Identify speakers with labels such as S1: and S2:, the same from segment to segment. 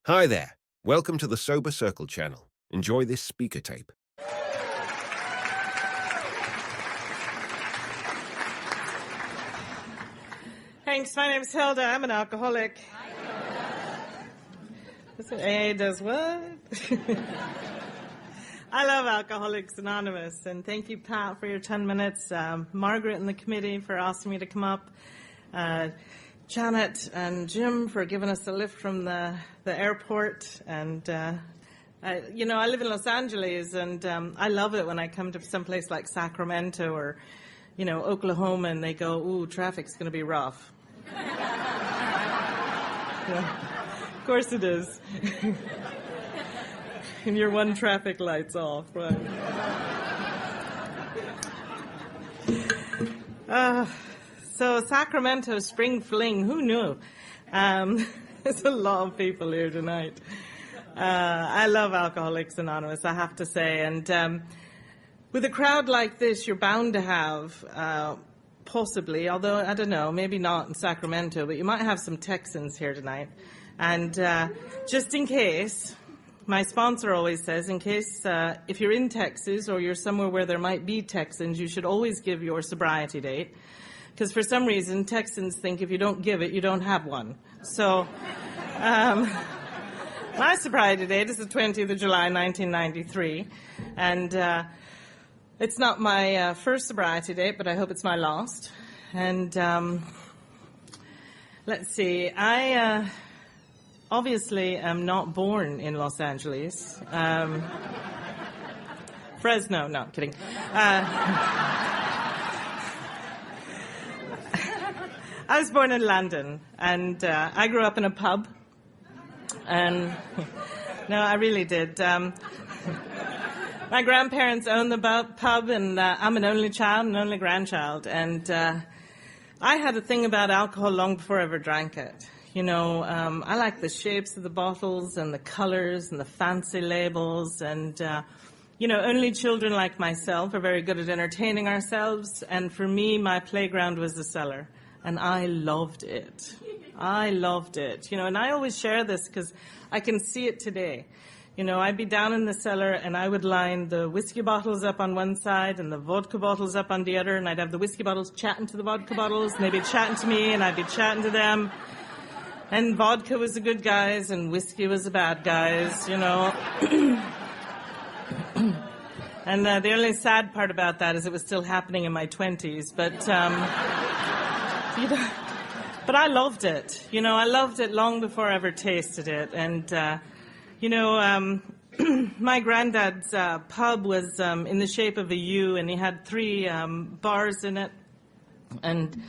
S1: Hi there. Welcome to the SoberCircle channel. Enjoy this speaker tape.
S2: Thanks. My name's Hilda. I'm an alcoholic. AA does what? I love Alcoholics Anonymous, and thank you, Pat, for your 10 minutes. Margaret and the committee for asking me to come up. Janet and Jim for giving us a lift from the airport. And, I live in Los Angeles, and I love it when I come to someplace like Sacramento or, Oklahoma, and they go, ooh, traffic's going to be rough. Yeah. Of course it is. And your one traffic light's off, right? So Sacramento Spring Fling, who knew? There's a lot of people here tonight. I love Alcoholics Anonymous, I have to say. And with a crowd like this, you're bound to have, possibly, although, I don't know, maybe not in Sacramento, but you might have some Texans here tonight. And just in case, my sponsor always says, in case if you're in Texas or you're somewhere where there might be Texans, you should always give your sobriety date. Because for some reason, Texans think if you don't give it, you don't have one. So my sobriety date is the 20th of July, 1993. And it's not my first sobriety date, but I hope it's my last. And let's see. I obviously am not born in Los Angeles. Fresno, no, kidding. I was born in London, and I grew up in a pub. And no, I really did. My grandparents owned the pub, and I'm an only child, an only grandchild. And I had a thing about alcohol long before I ever drank it. I like the shapes of the bottles and the colors and the fancy labels. And, only children like myself are very good at entertaining ourselves. And for me, my playground was the cellar. And I loved it. I loved it. And I always share this because I can see it today. I'd be down in the cellar and I would line the whiskey bottles up on one side and the vodka bottles up on the other. And I'd have the whiskey bottles chatting to the vodka bottles, and they'd be chatting to me and I'd be chatting to them. And vodka was the good guys and whiskey was the bad guys, And the only sad part about that is it was still happening in my 20s. But but I loved it. I loved it long before I ever tasted it. And, my granddad's pub was in the shape of a U, and he had 3 bars in it. And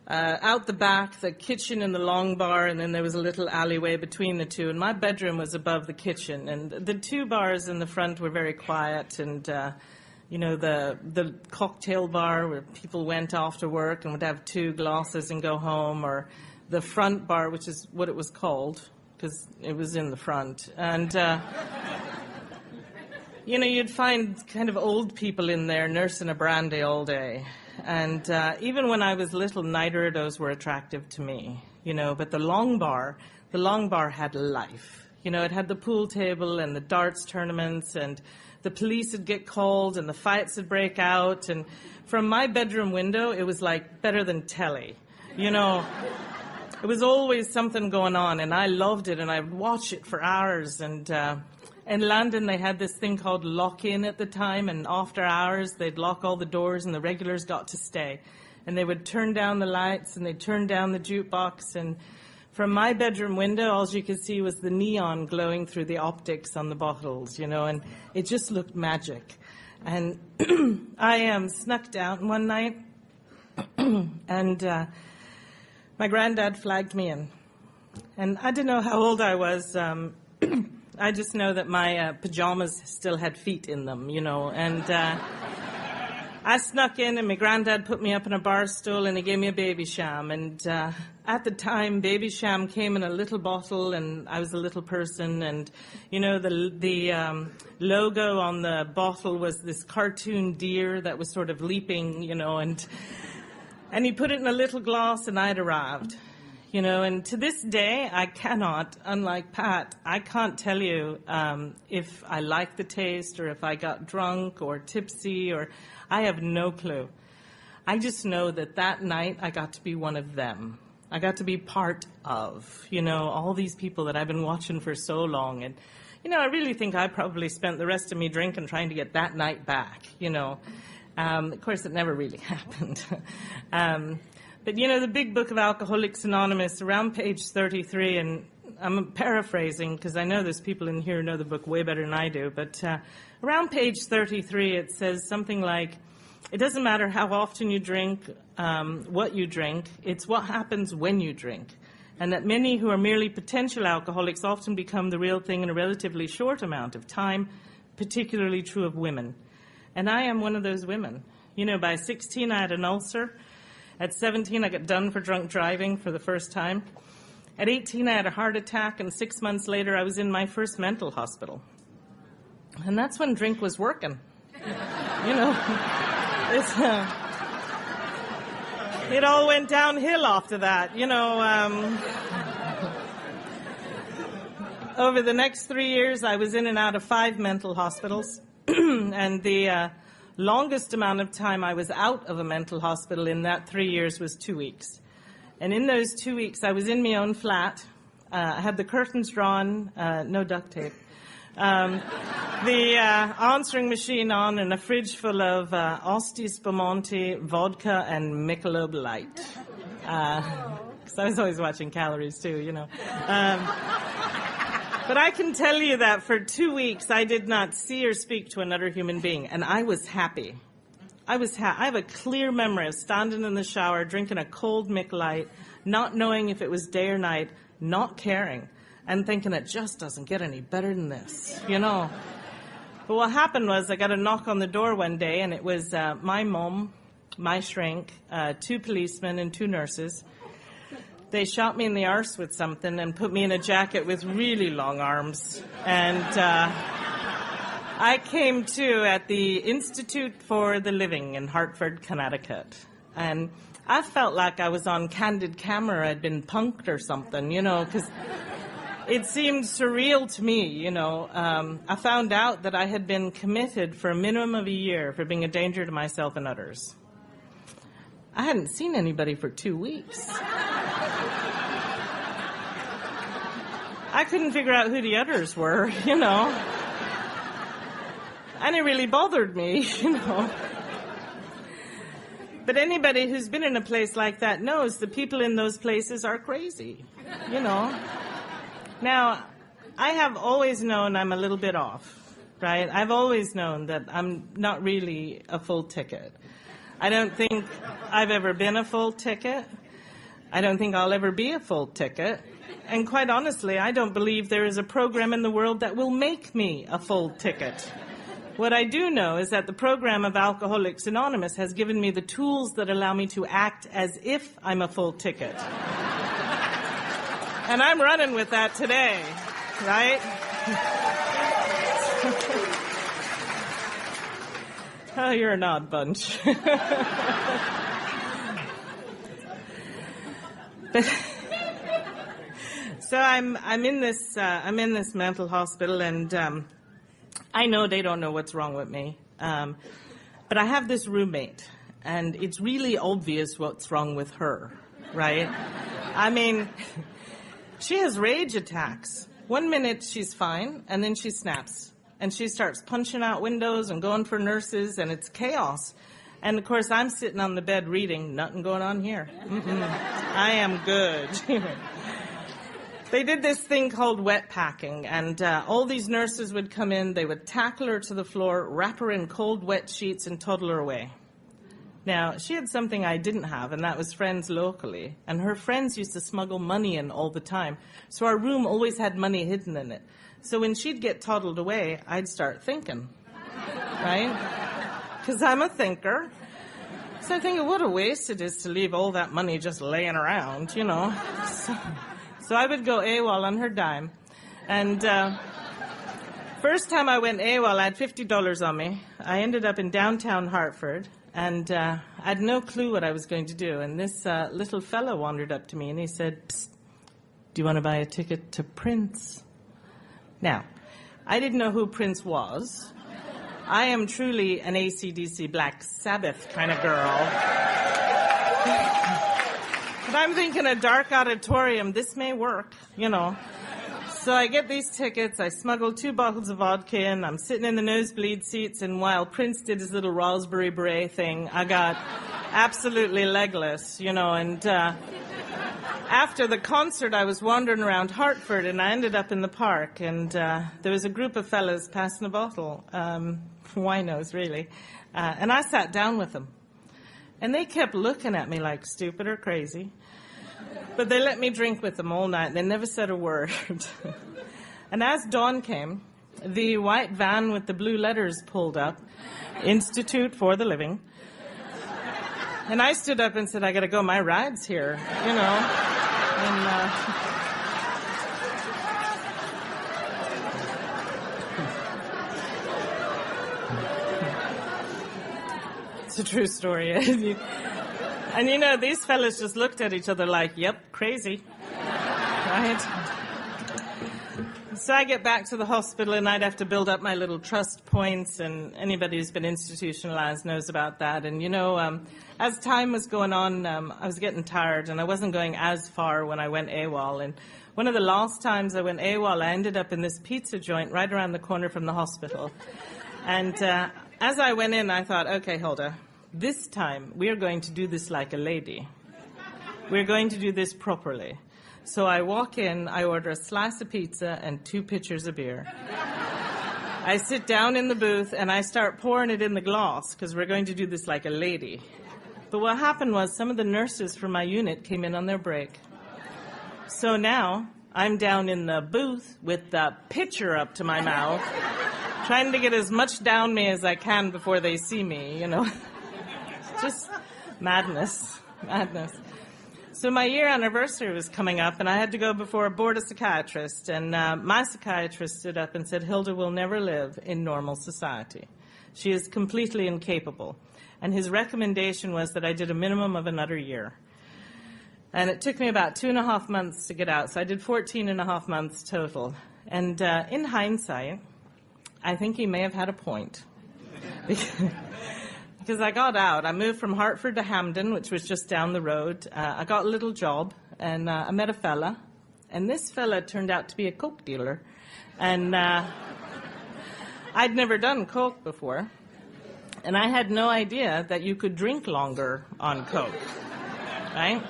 S2: out the back, the kitchen and the long bar, and then there was a little alleyway between the two. And my bedroom was above the kitchen. And the 2 bars in the front were very quiet, and the cocktail bar where people went after work and would have 2 glasses and go home, or the front bar, which is what it was called, because it was in the front. And, you'd find kind of old people in there nursing a brandy all day. And even when I was little, neither of those were attractive to me, but the long bar had life. It had the pool table and the darts tournaments, and the police would get called and the fights would break out. And from my bedroom window, it was like better than telly. It was always something going on, and I loved it, and I would watch it for hours. And in London, they had this thing called lock-in at the time, and after hours, they'd lock all the doors, and the regulars got to stay. And they would turn down the lights, and they'd turn down the jukebox, and from my bedroom window, all you could see was the neon glowing through the optics on the bottles, and it just looked magic. And I snuck down one night, and my granddad flagged me in. And I didn't know how old I was. I just know that my pajamas still had feet in them, and I snuck in, and my granddad put me up in a bar stool, and he gave me a baby sham. And at the time, baby sham came in a little bottle, and I was a little person. And the logo on the bottle was this cartoon deer that was sort of leaping, and he put it in a little glass, and I'd arrived. And to this day, I cannot, unlike Pat, I can't tell you if I like the taste or if I got drunk or tipsy, or I have no clue. I just know that night I got to be one of them. I got to be part of, all these people that I've been watching for so long. And, I really think I probably spent the rest of me drinking trying to get that night back, Of course, it never really happened. But, the big book of Alcoholics Anonymous, around page 33, and I'm paraphrasing because I know there's people in here who know the book way better than I do, but around page 33 it says something like, it doesn't matter how often you drink, what you drink, it's what happens when you drink. And that many who are merely potential alcoholics often become the real thing in a relatively short amount of time, particularly true of women. And I am one of those women. By 16 I had an ulcer. At 17 I got done for drunk driving for the first time. At 18 I had a heart attack, and 6 months later I was in my first mental hospital. And that's when drink was working. It all went downhill after that, Over the next 3 years, I was in and out of 5 mental hospitals, and the longest amount of time I was out of a mental hospital in that 3 years was 2 weeks. And in those 2 weeks, I was in my own flat. I had the curtains drawn, no duct tape. The answering machine on, and a fridge full of Asti Spumante, vodka, and Michelob Light. Because I was always watching calories too, But I can tell you that for 2 weeks I did not see or speak to another human being, and I was happy. I have a clear memory of standing in the shower, drinking a cold Mick Light, not knowing if it was day or night, not caring, and thinking it just doesn't get any better than this, But what happened was I got a knock on the door one day, and it was my mom, my shrink, 2 policemen, and 2 nurses. They shot me in the arse with something and put me in a jacket with really long arms. And I came to at the Institute for the Living in Hartford, Connecticut. And I felt like I was on candid camera. I'd been punked or something, because it seemed surreal to me, I found out that I had been committed for a minimum of a year for being a danger to myself and others. I hadn't seen anybody for 2 weeks. I couldn't figure out who the others were, And it really bothered me, But anybody who's been in a place like that knows the people in those places are crazy, Now, I have always known I'm a little bit off, right? I've always known that I'm not really a full ticket. I don't think I've ever been a full ticket. I don't think I'll ever be a full ticket. And quite honestly, I don't believe there is a program in the world that will make me a full ticket. What I do know is that the program of Alcoholics Anonymous has given me the tools that allow me to act as if I'm a full ticket. And I'm running with that today, right? Oh, you're an odd bunch. So I'm in this mental hospital, and I know they don't know what's wrong with me, but I have this roommate, and it's really obvious what's wrong with her, right? I mean, she has rage attacks. 1 minute she's fine, and then she snaps. And she starts punching out windows and going for nurses, and it's chaos. And, of course, I'm sitting on the bed reading, nothing going on here. I am good. They did this thing called wet packing, and all these nurses would come in, they would tackle her to the floor, wrap her in cold, wet sheets, and toddle her away. Now, she had something I didn't have, and that was friends locally. And her friends used to smuggle money in all the time. So our room always had money hidden in it. So when she'd get toddled away, I'd start thinking, right? Because I'm a thinker. So I think, what a waste it is to leave all that money just laying around, So I would go AWOL on her dime. And first time I went AWOL, I had $50 on me. I ended up in downtown Hartford. And I had no clue what I was going to do. And this little fellow wandered up to me and he said, "Psst, do you want to buy a ticket to Prince?" Now, I didn't know who Prince was. I am truly an AC/DC Black Sabbath kind of girl. But I'm thinking a dark auditorium, this may work, you know. So I get these tickets, I smuggle 2 bottles of vodka in, I'm sitting in the nosebleed seats, and while Prince did his little Raspberry Beret thing, I got absolutely legless, you know, and after the concert I was wandering around Hartford and I ended up in the park, and there was a group of fellas passing a bottle, winos really, and I sat down with them. And they kept looking at me like stupid or crazy. But they let me drink with them all night. They never said a word. And as dawn came, the white van with the blue letters pulled up, Institute for the Living. And I stood up and said, "I got to go. My ride's here," you know. And, it's a true story. And you know, these fellas just looked at each other like, "Yep, crazy." Right? So I get back to the hospital and I'd have to build up my little trust points, and anybody who's been institutionalized knows about that. And you know, as time was going on, I was getting tired and I wasn't going as far when I went AWOL. And one of the last times I went AWOL, I ended up in this pizza joint right around the corner from the hospital. And as I went in, I thought, okay, Hilda, this time we are going to do this like a lady. We're going to do this properly. So I walk in, I order a slice of pizza and 2 pitchers of beer. I sit down in the booth and I start pouring it in the glass because we're going to do this like a lady. But what happened was some of the nurses from my unit came in on their break. So now I'm down in the booth with the pitcher up to my mouth, trying to get as much down me as I can before they see me, you know. Just madness. So my year anniversary was coming up, and I had to go before a board of psychiatrists. And my psychiatrist stood up and said, "Hilda will never live in normal society. She is completely incapable." And his recommendation was that I did a minimum of another year. And it took me about 2.5 months to get out. So I did 14.5 months total. And in hindsight, I think he may have had a point. Because I got out. I moved from Hartford to Hamden, which was just down the road. I got a little job, and I met a fella. And this fella turned out to be a coke dealer. And I'd never done coke before. And I had no idea that you could drink longer on coke. Right?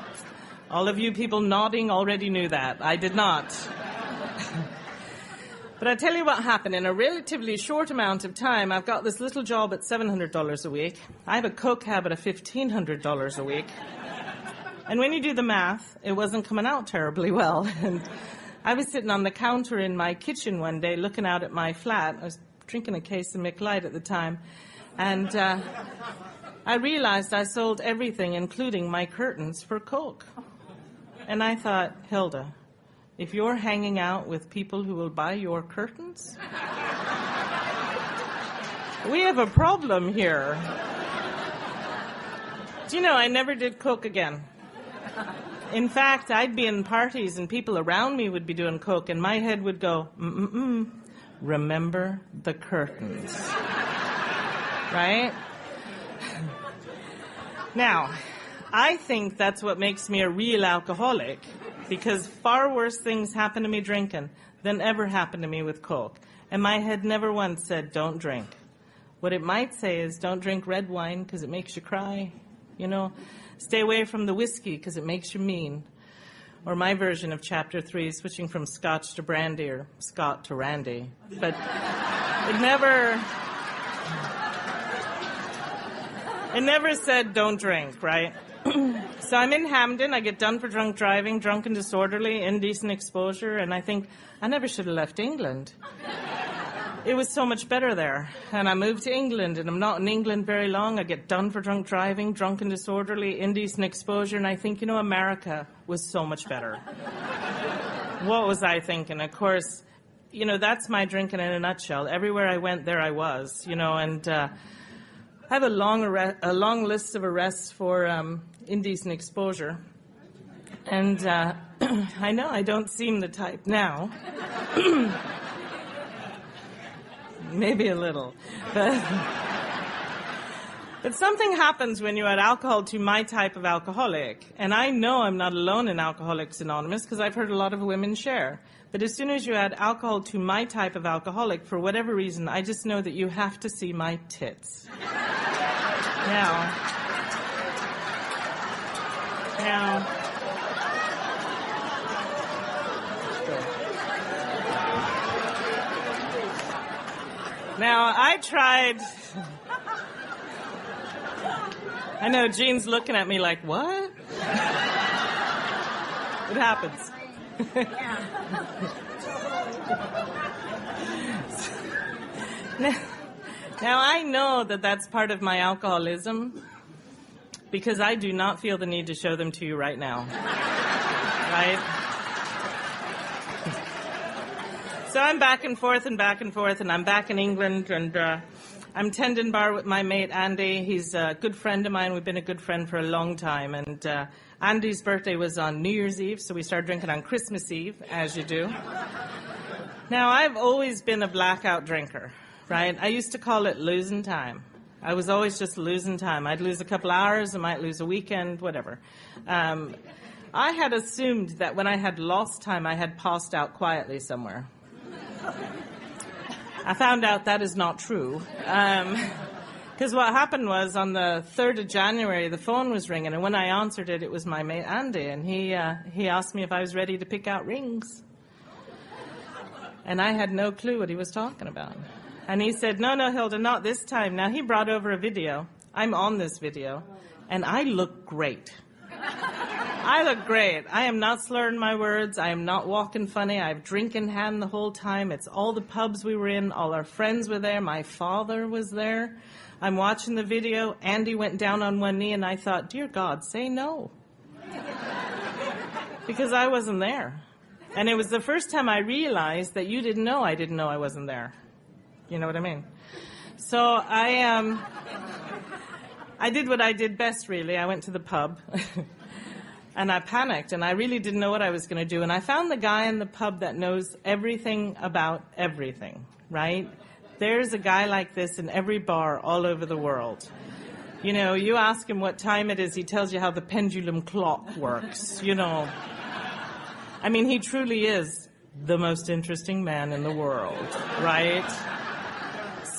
S2: All of you people nodding already knew that. I did not. But I tell you what happened. In a relatively short amount of time, I've got this little job at $700 a week. I have a coke habit of $1,500 a week. And when you do the math, it wasn't coming out terribly well. And I was sitting on the counter in my kitchen one day looking out at my flat. I was drinking a case of Mick Light at the time. And I realized I sold everything, including my curtains, for coke. And I thought, Hilda, if you're hanging out with people who will buy your curtains, we have a problem here. Do you know, I never did coke again. In fact, I'd be in parties and people around me would be doing coke and my head would go, remember the curtains. Right? Now, I think that's what makes me a real alcoholic, because far worse things happen to me drinking than ever happened to me with coke. And my head never once said, don't drink. What it might say is, don't drink red wine because it makes you cry. You know, stay away from the whiskey because it makes you mean. Or my version of chapter 3, switching from scotch to brandy or Scott to Randy. But it never said don't drink, right? So I'm in Hamden, I get done for drunk driving, drunk and disorderly, indecent exposure, and I think I never should have left England. It was so much better there. And I moved to England, and I'm not in England very long. I get done for drunk driving, drunk and disorderly, indecent exposure, and I think, you know, America was so much better. What was I thinking? Of course, you know, that's my drinking in a nutshell. Everywhere I went, there I was, you know, and I have a long list of arrests for indecent exposure. And I know I don't seem the type now. Maybe a little. But something happens when you add alcohol to my type of alcoholic. And I know I'm not alone in Alcoholics Anonymous because I've heard a lot of women share. But as soon as you add alcohol to my type of alcoholic, for whatever reason, I just know that you have to see my tits. Now, I tried. I know Jean's looking at me like, what? It happens. Now, I know that that's part of my alcoholism because I do not feel the need to show them to you right now. Right? So I'm back and forth, and I'm back in England, and I'm tending bar with my mate Andy. He's a good friend of mine. We've been a good friend for a long time, and Andy's birthday was on New Year's Eve, so we started drinking on Christmas Eve, as you do. Now, I've always been a blackout drinker, right? I used to call it losing time. I was always just losing time. I'd lose a couple hours, I might lose a weekend, whatever. I had assumed that when I had lost time, I had passed out quietly somewhere. I found out that is not true. Because what happened was on the 3rd of January, the phone was ringing, and when I answered it, it was my mate Andy, and he asked me if I was ready to pick out rings. And I had no clue what he was talking about. And he said, no, Hilda, not this time. Now, he brought over a video. I'm on this video, and I look great. I look great. I am not slurring my words. I am not walking funny. I have drink in hand the whole time. It's all the pubs we were in. All our friends were there. My father was there. I'm watching the video. Andy went down on one knee, and I thought, dear God, say no. Because I wasn't there. And it was the first time I realized that you didn't know I wasn't there. You know what I mean? So I did what I did best, really. I went to the pub. And I panicked, and I really didn't know what I was going to do. And I found the guy in the pub that knows everything about everything, right? There's a guy like this in every bar all over the world. You know, you ask him what time it is, he tells you how the pendulum clock works, you know. I mean, he truly is the most interesting man in the world, right?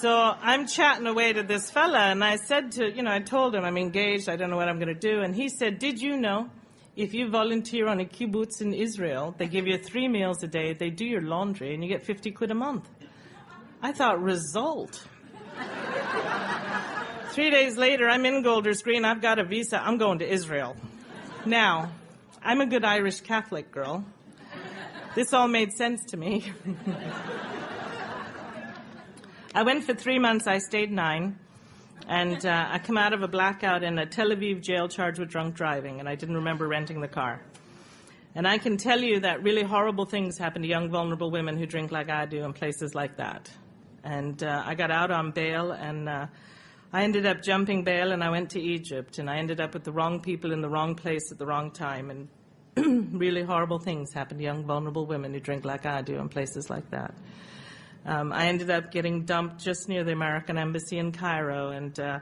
S2: So I'm chatting away to this fella, and I said I told him I'm engaged, I don't know what I'm going to do. And he said, did you know if you volunteer on a kibbutz in Israel, they give you 3 meals a day, they do your laundry, and you get 50 quid a month? I thought, result. 3 days later, I'm in Golders Green, I've got a visa, I'm going to Israel. Now, I'm a good Irish Catholic girl. This all made sense to me. I went for 3 months, I stayed 9. And I come out of a blackout in a Tel Aviv jail charged with drunk driving, and I didn't remember renting the car. And I can tell you that really horrible things happen to young, vulnerable women who drink like I do in places like that. And I got out on bail, and I ended up jumping bail, and I went to Egypt, and I ended up with the wrong people in the wrong place at the wrong time. And really horrible things happen to young, vulnerable women who drink like I do in places like that. I ended up getting dumped just near the American Embassy in Cairo, and I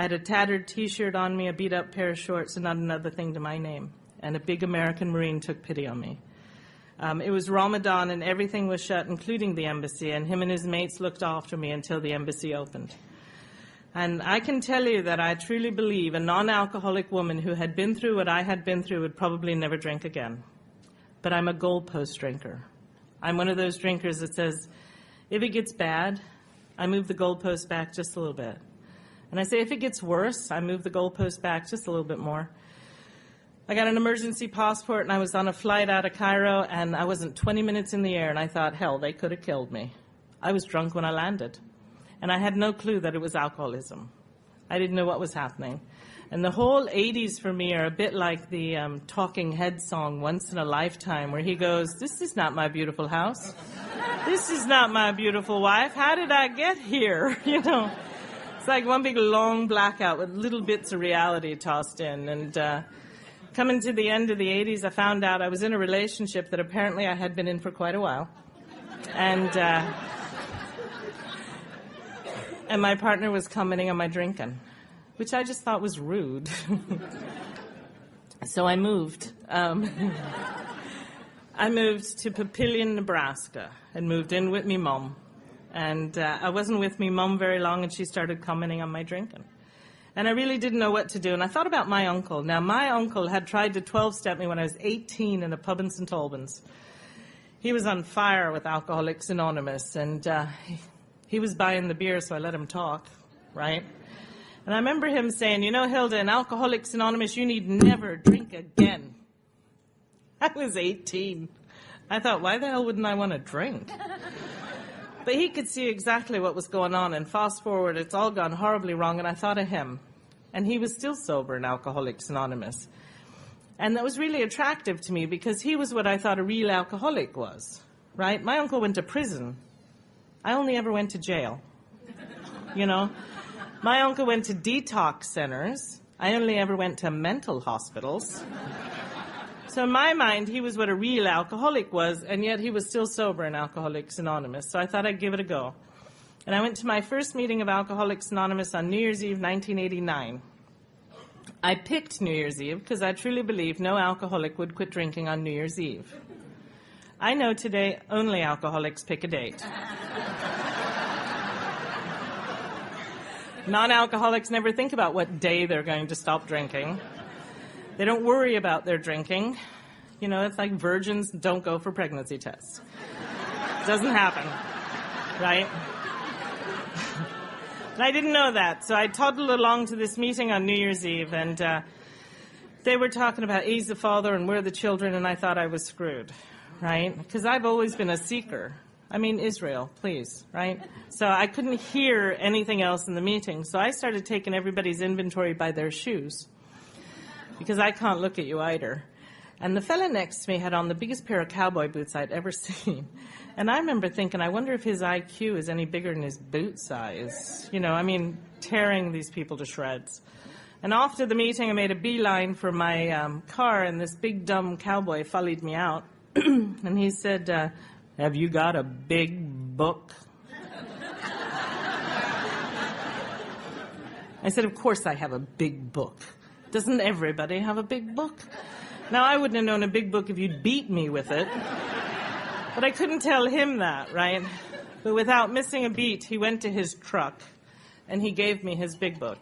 S2: had a tattered T-shirt on me, a beat-up pair of shorts, and not another thing to my name. And a big American Marine took pity on me. It was Ramadan, and everything was shut, including the embassy, and him and his mates looked after me until the embassy opened. And I can tell you that I truly believe a non-alcoholic woman who had been through what I had been through would probably never drink again. But I'm a goalpost drinker. I'm one of those drinkers that says, if it gets bad, I move the goalpost back just a little bit. And I say, if it gets worse, I move the goalpost back just a little bit more. I got an emergency passport, and I was on a flight out of Cairo, and I wasn't 20 minutes in the air, and I thought, hell, they could have killed me. I was drunk when I landed, and I had no clue that it was alcoholism. I didn't know what was happening. And the whole 80s for me are a bit like the Talking Heads song, Once in a Lifetime, where he goes, this is not my beautiful house. This is not my beautiful wife. How did I get here? You know. It's like one big long blackout with little bits of reality tossed in. And coming to the end of the 80s, I found out I was in a relationship that apparently I had been in for quite a while. And my partner was commenting on my drinking, which I just thought was rude. So I moved. I moved to Papillion, Nebraska, and moved in with me mum. And I wasn't with me mum very long, and she started commenting on my drinking. And I really didn't know what to do. And I thought about my uncle. Now, my uncle had tried to 12-step me when I was 18 in a pub in St. Albans. He was on fire with Alcoholics Anonymous, and he was buying the beer, so I let him talk, right? And I remember him saying, you know, Hilda, in Alcoholics Anonymous, you need never drink again. I was 18. I thought, why the hell wouldn't I want to drink? But he could see exactly what was going on, and fast forward, it's all gone horribly wrong, and I thought of him. And he was still sober in Alcoholics Anonymous. And that was really attractive to me because he was what I thought a real alcoholic was, right? My uncle went to prison. I only ever went to jail, you know. My uncle went to detox centers. I only ever went to mental hospitals. So in my mind, he was what a real alcoholic was, and yet he was still sober in Alcoholics Anonymous. So I thought I'd give it a go. And I went to my first meeting of Alcoholics Anonymous on New Year's Eve, 1989. I picked New Year's Eve because I truly believe no alcoholic would quit drinking on New Year's Eve. I know today only alcoholics pick a date. Non-alcoholics never think about what day they're going to stop drinking. They don't worry about their drinking. You know, it's like virgins don't go for pregnancy tests. It doesn't happen, right? And I didn't know that, so I toddled along to this meeting on New Year's Eve, and they were talking about he's the father and we're the children, and I thought I was screwed, right? Because I've always been a seeker. I mean, Israel, please, right? So I couldn't hear anything else in the meeting, so I started taking everybody's inventory by their shoes, because I can't look at you either. And the fella next to me had on the biggest pair of cowboy boots I'd ever seen. And I remember thinking, I wonder if his IQ is any bigger than his boot size. You know, I mean, tearing these people to shreds. And after the meeting, I made a beeline for my car, and this big, dumb cowboy followed me out. And he said, have you got a big book? I said, of course I have a big book. Doesn't everybody have a big book? Now, I wouldn't have known a big book if you'd beat me with it. But I couldn't tell him that, right? But without missing a beat, he went to his truck, and he gave me his big book.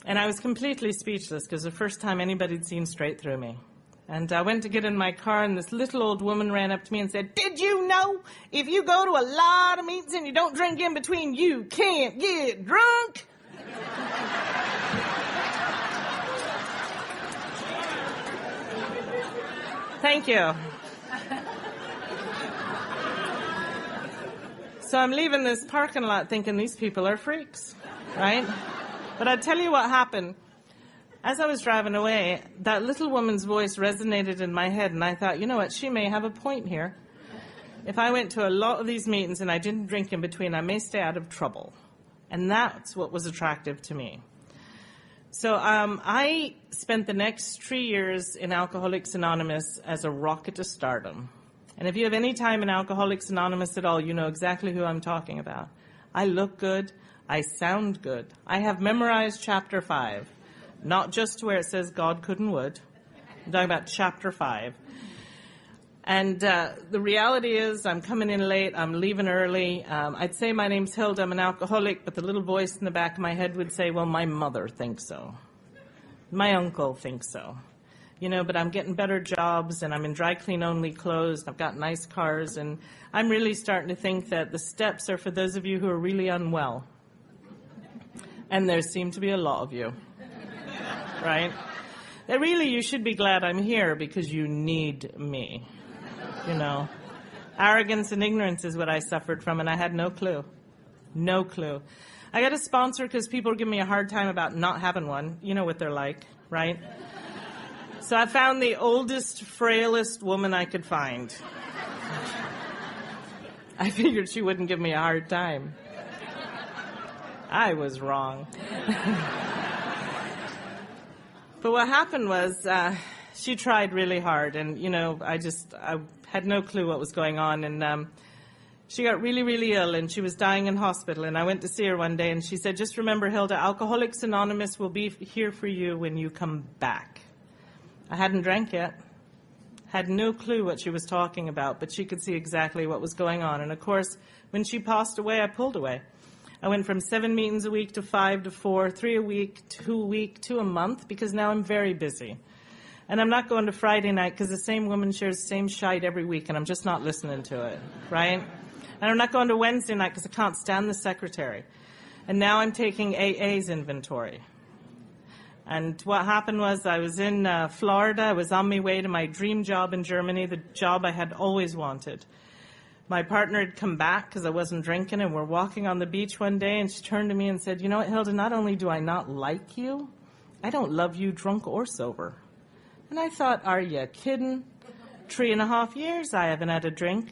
S2: And I was completely speechless, because the first time anybody'd seen straight through me. And I went to get in my car, and this little old woman ran up to me and said, did you know if you go to a lot of meetings and you don't drink in between, you can't get drunk? Thank you. So I'm leaving this parking lot thinking these people are freaks, right? But I'll tell you what happened. As I was driving away, that little woman's voice resonated in my head, and I thought, you know what, she may have a point here. If I went to a lot of these meetings and I didn't drink in between, I may stay out of trouble. And that's what was attractive to me. So I spent the next 3 years in Alcoholics Anonymous as a rocket to stardom. And if you have any time in Alcoholics Anonymous at all, you know exactly who I'm talking about. I look good. I sound good. I have memorized chapter 5. Not just where it says God could and would. I'm talking about chapter 5. And the reality is I'm coming in late. I'm leaving early. I'd say my name's Hilda. I'm an alcoholic, but the little voice in the back of my head would say, well, my mother thinks so. My uncle thinks so. You know, but I'm getting better jobs, and I'm in dry clean only clothes. I've got nice cars, and I'm really starting to think that the steps are for those of you who are really unwell. And there seem to be a lot of you, right? That really you should be glad I'm here because you need me, you know. Arrogance and ignorance is what I suffered from, and I had no clue. No clue. I got a sponsor because people are giving me a hard time about not having one. You know what they're like, right? So I found the oldest, frailest woman I could find. I figured she wouldn't give me a hard time. I was wrong. But what happened was she tried really hard, and, I had no clue what was going on, and she got really, really ill, and she was dying in hospital, and I went to see her one day, and she said, just remember, Hilda, Alcoholics Anonymous will be here for you when you come back. I hadn't drank yet, had no clue what she was talking about, but she could see exactly what was going on, and of course, when she passed away, I pulled away. I went from 7 meetings a week to 5 to 4, 3 a week, 2 a week, 2 a month, because now I'm very busy. And I'm not going to Friday night because the same woman shares the same shite every week, and I'm just not listening to it, right? And I'm not going to Wednesday night because I can't stand the secretary. And now I'm taking AA's inventory. And what happened was I was in Florida. I was on my way to my dream job in Germany, the job I had always wanted. My partner had come back because I wasn't drinking, and we're walking on the beach one day, and she turned to me and said, you know what, Hilda, not only do I not like you, I don't love you drunk or sober. And I thought, are you kidding? 3.5 years I haven't had a drink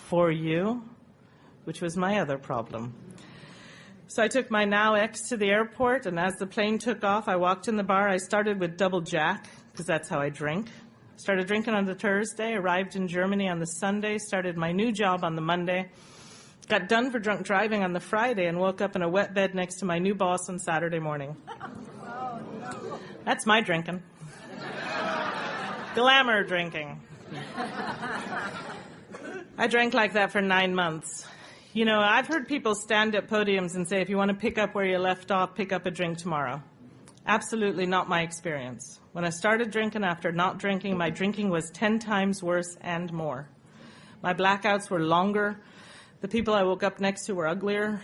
S2: for you, which was my other problem. So I took my now ex to the airport, and as the plane took off, I walked in the bar. I started with double Jack, because that's how I drink. Started drinking on the Thursday, arrived in Germany on the Sunday, started my new job on the Monday, got done for drunk driving on the Friday, and woke up in a wet bed next to my new boss on Saturday morning. That's my drinking. Glamour drinking. I drank like that for 9 months. I've heard people stand at podiums and say, if you want to pick up where you left off, pick up a drink tomorrow. Absolutely not my experience. When I started drinking after not drinking, my drinking was 10 times worse and more. My blackouts were longer. The people I woke up next to were uglier.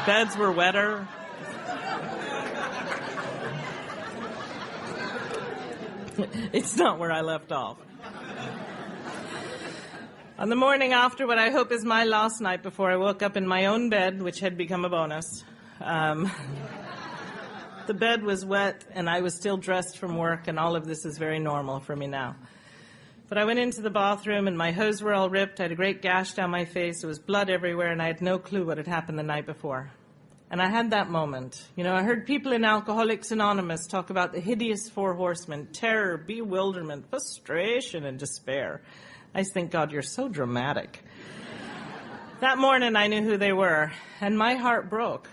S2: Beds were wetter. It's not where I left off. On the morning after what I hope is my last night before I woke up in my own bed, which had become a bonus, the bed was wet and I was still dressed from work, and all of this is very normal for me now. But I went into the bathroom and my hose were all ripped. I had a great gash down my face. There was blood everywhere, and I had no clue what had happened the night before. And I had that moment. I heard people in Alcoholics Anonymous talk about the hideous 4 horsemen: terror, bewilderment, frustration, and despair. I just think, God, you're so dramatic. That morning I knew who they were, and my heart broke.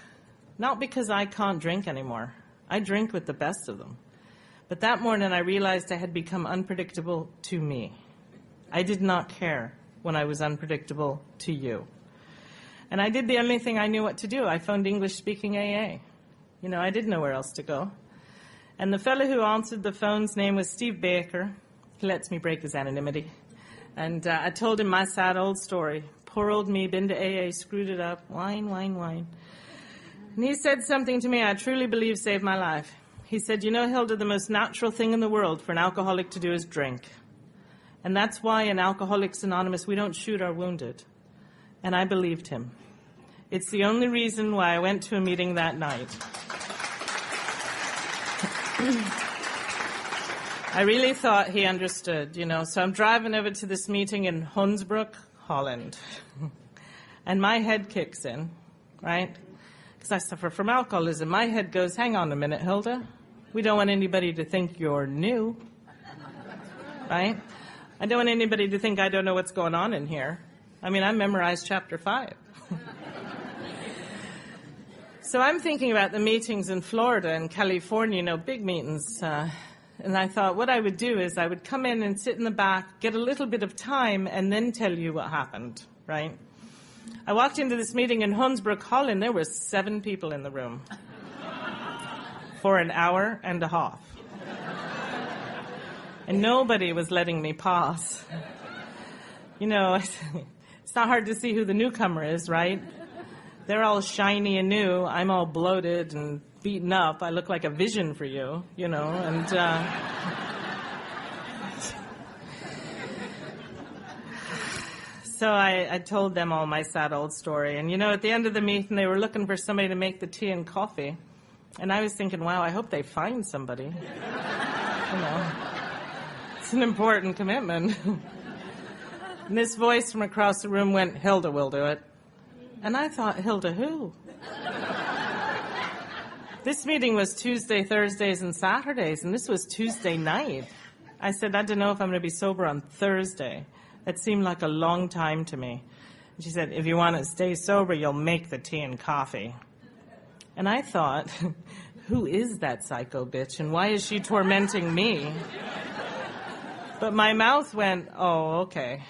S2: Not because I can't drink anymore. I drink with the best of them. But that morning I realized I had become unpredictable to me. I did not care when I was unpredictable to you. And I did the only thing I knew what to do. I phoned English-speaking AA. I didn't know where else to go. And the fellow who answered the phone's name was Steve Baker. He lets me break his anonymity. And I told him my sad old story. Poor old me, been to AA, screwed it up, wine. And he said something to me I truly believe saved my life. He said, Hilda, the most natural thing in the world for an alcoholic to do is drink. And that's why in Alcoholics Anonymous we don't shoot our wounded. And I believed him. It's the only reason why I went to a meeting that night. I really thought he understood, So I'm driving over to this meeting in Hunsbroek, Holland. And my head kicks in, right? Because I suffer from alcoholism. My head goes, hang on a minute, Hilda. We don't want anybody to think you're new, right? I don't want anybody to think I don't know what's going on in here. I memorized chapter 5. So I'm thinking about the meetings in Florida and California, big meetings. And I thought what I would do is I would come in and sit in the back, get a little bit of time, and then tell you what happened, right? I walked into this meeting in Hunsbroek, Holland. There were 7 people in the room for an hour and a half. And nobody was letting me pass. It's not hard to see who the newcomer is, right? They're all shiny and new. I'm all bloated and beaten up. I look like a vision for you, and so I told them all my sad old story. And, at the end of the meeting, they were looking for somebody to make the tea and coffee. And I was thinking, wow, I hope they find somebody. It's an important commitment. And this voice from across the room went, Hilda will do it. And I thought, Hilda, who? This meeting was Tuesday, Thursdays, and Saturdays, and this was Tuesday night. I said, I don't know if I'm going to be sober on Thursday. It seemed like a long time to me. And she said, if you want to stay sober, you'll make the tea and coffee. And I thought, who is that psycho bitch, and why is she tormenting me? But my mouth went, oh, okay.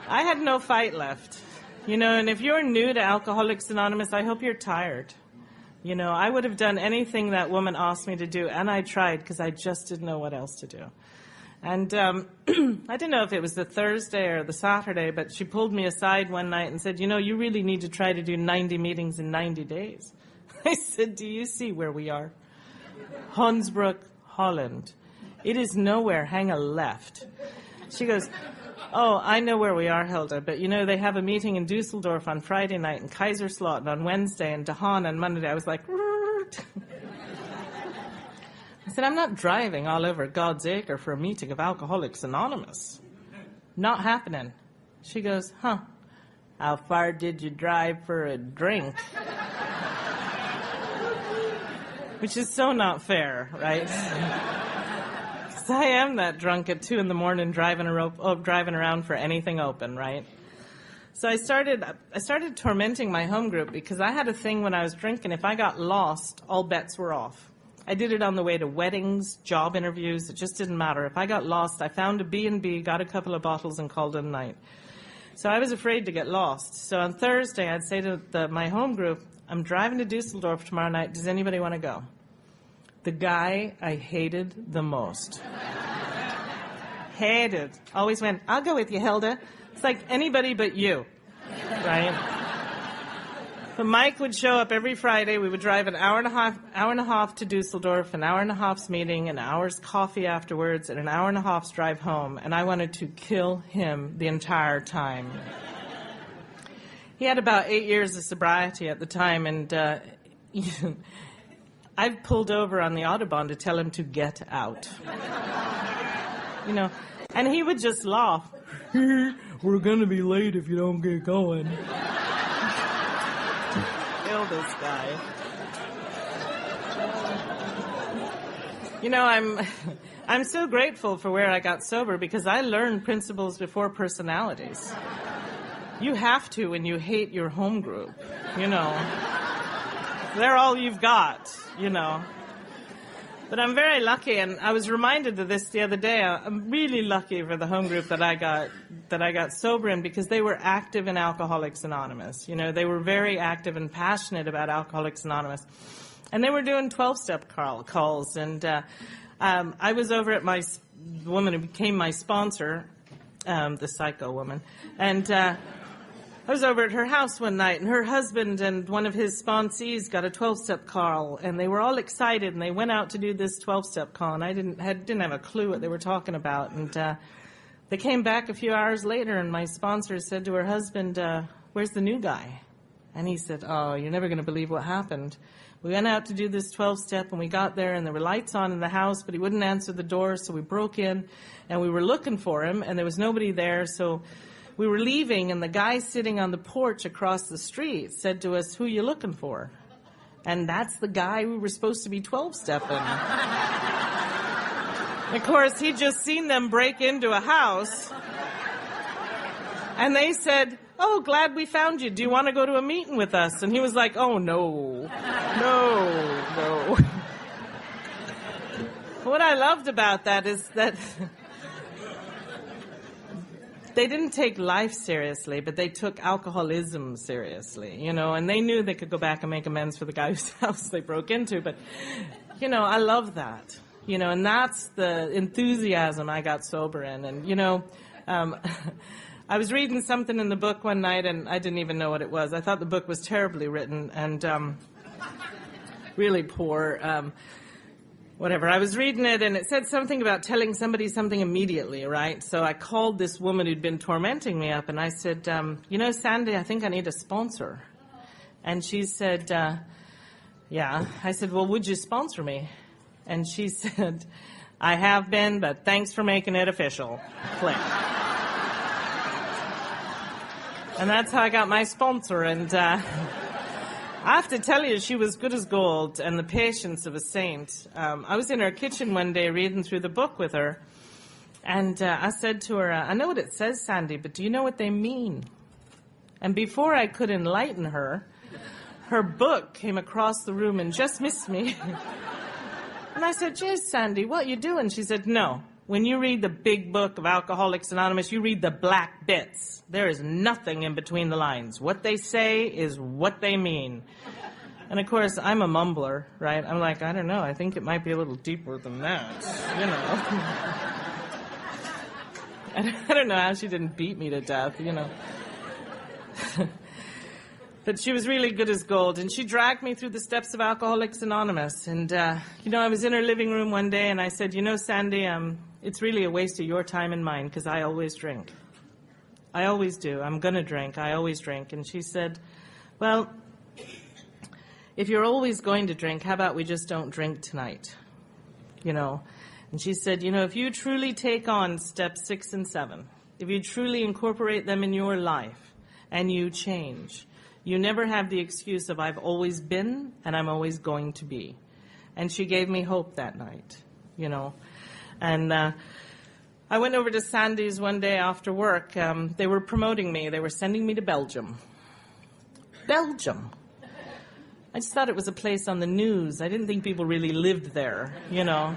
S2: I had no fight left. You know, and if you're new to Alcoholics Anonymous, I hope you're tired. You know, I would have done anything that woman asked me to do, and I tried because I just didn't know what else to do. And I didn't know if it was the Thursday or the Saturday, but she pulled me aside one night and said, you know, you really need to try to do 90 meetings in 90 days. I said, do you see where we are? Hunsbrook, Holland. It is nowhere. Hang a left. She goes, oh, I know where we are, Hilda, but, you know, they have a meeting in Dusseldorf on Friday night and Kaiserslautern on Wednesday and Dahan on Monday. I was like, I said, I'm not driving all over God's acre for a meeting of Alcoholics Anonymous. Not happening. She goes, huh, how far did you drive for a drink? Which is so not fair, right? Because I am that drunk at 2 a.m. driving around for anything open, right? So I started tormenting my home group because I had a thing when I was drinking. If I got lost, all bets were off. I did it on the way to weddings, job interviews. It just didn't matter. If I got lost, I found a B&B, got a couple of bottles, and called it a night. So I was afraid to get lost. So on Thursday, I'd say to my home group, I'm driving to Dusseldorf tomorrow night. Does anybody want to go? The guy I hated the most. Hated. Always went, I'll go with you, Hilda. It's like anybody but you, right? But Mike would show up every Friday. We would drive an hour and a half to Dusseldorf, an hour and a half's meeting, an hour's coffee afterwards, and an hour and a half's drive home. And I wanted to kill him the entire time. He had about 8 years of sobriety at the time, and I pulled over on the Autobahn to tell him to get out. You know, and he would just laugh. We're going to be late if you don't get going. Kill this guy. You know, I'm so grateful for where I got sober because I learned principles before personalities. You have to when you hate your home group, you know. They're all you've got, you know. But I'm very lucky, and I was reminded of this the other day. I'm really lucky for the home group that I got sober in because they were active in Alcoholics Anonymous. You know, they were very active and passionate about Alcoholics Anonymous. And they were doing 12-step calls. And I was over at the woman who became my sponsor, the psycho woman. And I was over at her house one night, and her husband and one of his sponsees got a 12-step call, and they were all excited, and they went out to do this 12-step call, and I didn't have a clue what they were talking about. And they came back a few hours later, and my sponsor said to her husband, where's the new guy? And he said, oh, you're never going to believe what happened. We went out to do this 12-step, and we got there, and there were lights on in the house, but he wouldn't answer the door, so we broke in, and we were looking for him, and there was nobody there, so we were leaving, and the guy sitting on the porch across the street said to us, who you looking for? And that's the guy we were supposed to be 12-stepping. Of course, he'd just seen them break into a house, and they said, oh, glad we found you. Do you want to go to a meeting with us? And he was like, oh, no. What I loved about that is that they didn't take life seriously, but they took alcoholism seriously, you know, and they knew they could go back and make amends for the guy whose house they broke into. But, you know, I love that, you know, and that's the enthusiasm I got sober in. And, you know, I was reading something in the book one night, and I didn't even know what it was. I thought the book was terribly written and really poor. Whatever. I was reading it, and it said something about telling somebody something immediately, right? So I called this woman who'd been tormenting me up, and I said, you know, Sandy, I think I need a sponsor. And she said, yeah. I said, well, would you sponsor me? And she said, I have been, but thanks for making it official. Click. And that's how I got my sponsor. And I have to tell you, she was good as gold and the patience of a saint. I was in her kitchen one day reading through the book with her. And I said to her, I know what it says, Sandy, but do you know what they mean? And before I could enlighten her, her book came across the room and just missed me. And I said, geez, Sandy, what you doing? She said, no. When you read the big book of Alcoholics Anonymous, you read the black bits. There is nothing in between the lines. What they say is what they mean. And, of course, I'm a mumbler, right? I'm like, I don't know. I think it might be a little deeper than that, you know. I don't know how she didn't beat me to death, you know. But she was really good as gold, and she dragged me through the steps of Alcoholics Anonymous. And, you know, I was in her living room one day, and I said, you know, Sandy, it's really a waste of your time and mine, because I always drink. I always do. I'm going to drink. I always drink. And she said, well, if you're always going to drink, how about we just don't drink tonight, you know? And she said, you know, if you truly take on steps 6 and 7, if you truly incorporate them in your life and you change, you never have the excuse of I've always been and I'm always going to be. And she gave me hope that night, you know. And I went over to Sandy's one day after work. They were promoting me. They were sending me to Belgium. Belgium. I just thought it was a place on the news. I didn't think people really lived there, you know.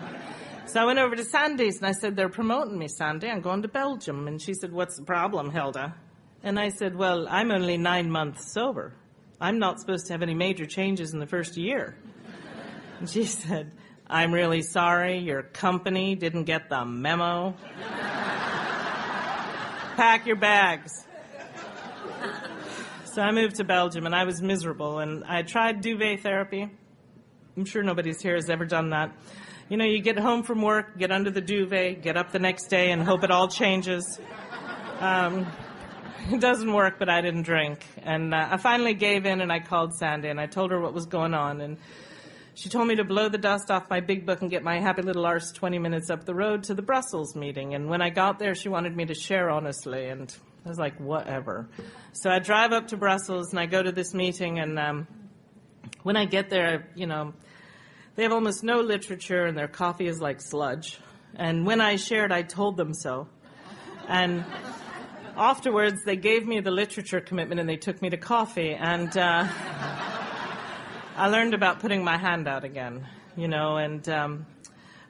S2: So I went over to Sandy's and I said, they're promoting me, Sandy. I'm going to Belgium. And she said, what's the problem, Hilda? And I said, well, I'm only 9 months sober. I'm not supposed to have any major changes in the first year. And she said, I'm really sorry. Your company didn't get the memo. Pack your bags. So I moved to Belgium, and I was miserable. And I tried duvet therapy. I'm sure nobody's here has ever done that. You know, you get home from work, get under the duvet, get up the next day, and hope it all changes. It doesn't work, but I didn't drink. And I finally gave in, and I called Sandy, and I told her what was going on. And she told me to blow the dust off my big book and get my happy little arse 20 minutes up the road to the Brussels meeting. And when I got there, she wanted me to share honestly, and I was like, whatever. So I drive up to Brussels, and I go to this meeting, and when I get there, you know, they have almost no literature, and their coffee is like sludge. And when I shared, I told them so. And afterwards, they gave me the literature commitment, and they took me to coffee. And I learned about putting my hand out again, you know. And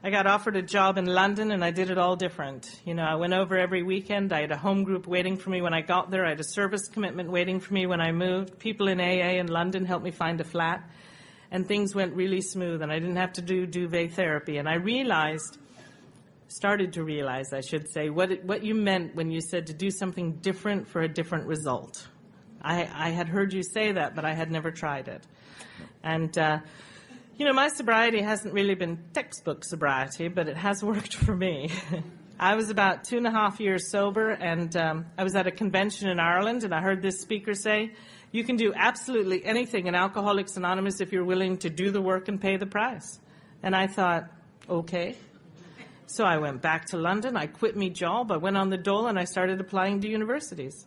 S2: I got offered a job in London, and I did it all different. You know, I went over every weekend. I had a home group waiting for me when I got there. I had a service commitment waiting for me when I moved. People in AA in London helped me find a flat. And things went really smooth, and I didn't have to do duvet therapy. And I started to realize, I should say, what you meant when you said to do something different for a different result. I had heard you say that, but I had never tried it. And, you know, my sobriety hasn't really been textbook sobriety, but it has worked for me. I was about 2.5 years sober, and I was at a convention in Ireland, and I heard this speaker say, you can do absolutely anything in Alcoholics Anonymous if you're willing to do the work and pay the price. And I thought, okay. So I went back to London, I quit my job, I went on the dole, and I started applying to universities.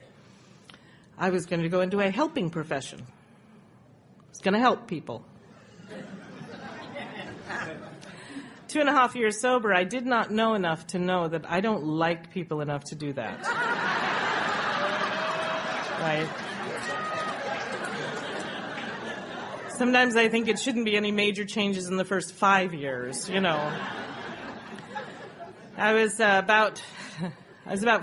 S2: I was going to go into a helping profession. I was going to help people. 2.5 years sober, I did not know enough to know that I don't like people enough to do that. Right? Sometimes I think it shouldn't be any major changes in the first 5 years, you know. I was about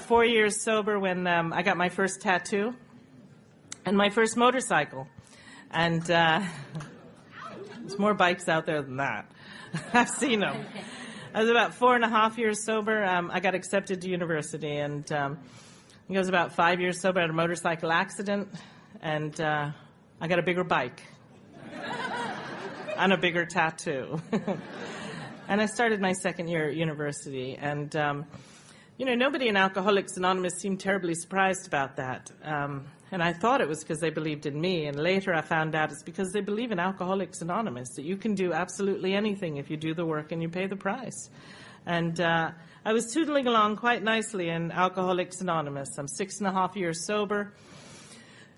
S2: 4 years sober when I got my first tattoo and my first motorcycle. And there's more bikes out there than that. I've seen them. I was about 4.5 years sober. I got accepted to university, and I think I was about 5 years sober. I had a motorcycle accident, and I got a bigger bike and a bigger tattoo. And I started my second year at university, and you know, nobody in Alcoholics Anonymous seemed terribly surprised about that. And I thought it was because they believed in me, and later I found out it's because they believe in Alcoholics Anonymous, that you can do absolutely anything if you do the work and you pay the price. And I was tootling along quite nicely in Alcoholics Anonymous. I'm 6.5 years sober.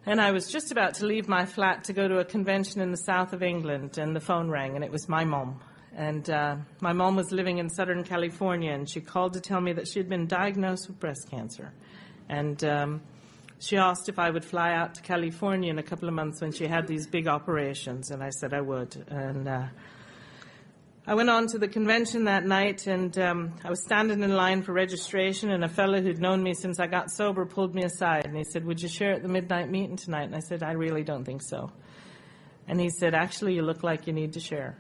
S2: And I was just about to leave my flat to go to a convention in the south of England, and the phone rang, and it was my mom. And my mom was living in Southern California, and she called to tell me that she had been diagnosed with breast cancer. And she asked if I would fly out to California in a couple of months when she had these big operations, and I said I would. And I went on to the convention that night, and I was standing in line for registration, and a fellow who'd known me since I got sober pulled me aside, and he said, "Would you share at the midnight meeting tonight?" And I said, "I really don't think so." And he said, "Actually, you look like you need to share."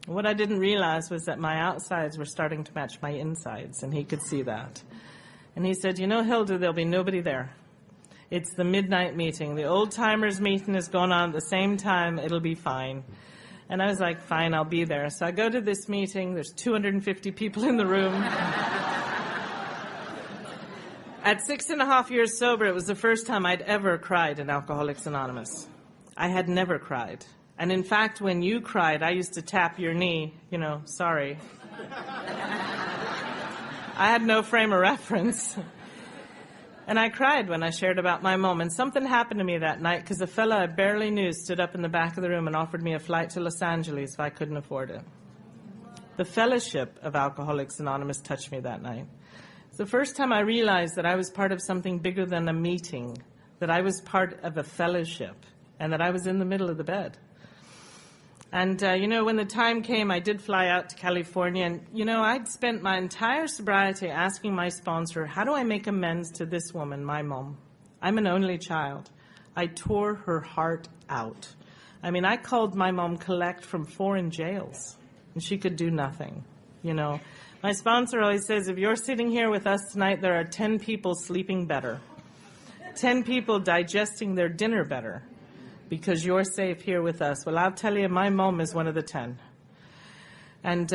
S2: What I didn't realize was that my outsides were starting to match my insides, and he could see that. And he said, "You know, Hilda, there'll be nobody there. It's the midnight meeting. The old-timers meeting is going on at the same time. It'll be fine." And I was like, "Fine, I'll be there." So I go to this meeting. There's 250 people in the room. At 6.5 years sober, it was the first time I'd ever cried in Alcoholics Anonymous. I had never cried. And in fact, when you cried, I used to tap your knee, sorry. I had no frame of reference. And I cried when I shared about my mom. And something happened to me that night because a fellow I barely knew stood up in the back of the room and offered me a flight to Los Angeles if I couldn't afford it. The fellowship of Alcoholics Anonymous touched me that night. It's the first time I realized that I was part of something bigger than a meeting, that I was part of a fellowship, and that I was in the middle of the bed. And, when the time came, I did fly out to California. And, I'd spent my entire sobriety asking my sponsor, how do I make amends to this woman, my mom? I'm an only child. I tore her heart out. I called my mom collect from 4 jails, and she could do nothing, My sponsor always says, if you're sitting here with us tonight, there are 10 people sleeping better, 10 people digesting their dinner better, because you're safe here with us. Well, I'll tell you, my mom is one of the 10. And